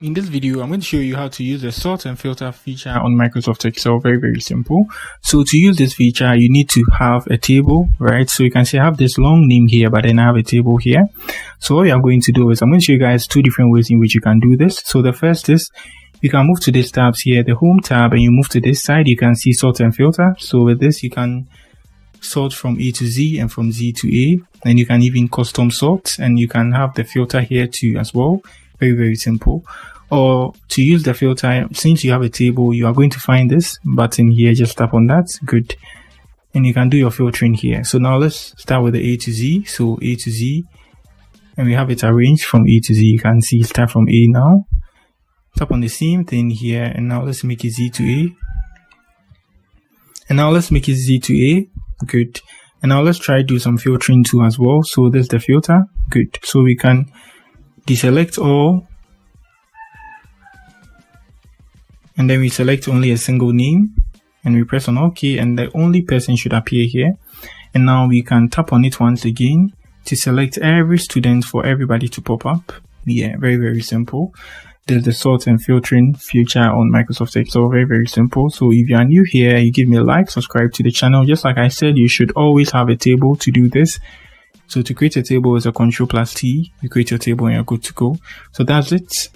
In this video, I'm going to show you how to use the sort and filter feature on Microsoft Excel. Very simple. So to use this feature, you need to have a table, right? So you can see I have this long name here, but then I have a table here. So what we are going to do is I'm going to show you guys two different ways in which you can do this. So the first is you can move to these tabs here, the home tab, and you move to this side, you can see sort and filter. So with this, you can sort from A to Z and from Z to A, and you can even custom sort, and you can have the filter here too as well. Very simple. Or to use the filter, since you have a table, you are going to find this button here. Just tap on that. Good. And you can do your filtering here. So now let's start with the A to Z. So A to Z, and we have it arranged from A to Z. You can see start from A now. Tap on the same thing here, and now let's make it Z to A. And now let's make it Z to A. Good. And now let's try do some filtering too as well. So this is the filter. Good. So we can deselect all, and then we select only a single name, and we press on OK, and the only person should appear here. And now we can tap on it once again to select every student for everybody to pop up. Yeah, very simple. There's the sort and filtering feature on Microsoft Excel. Very simple. So if you are new here, you give me a like, subscribe to the channel. Just like I said, you should always have a table to do this. So to create a table is a Ctrl+T. You create your table and you're good to go. So that's it.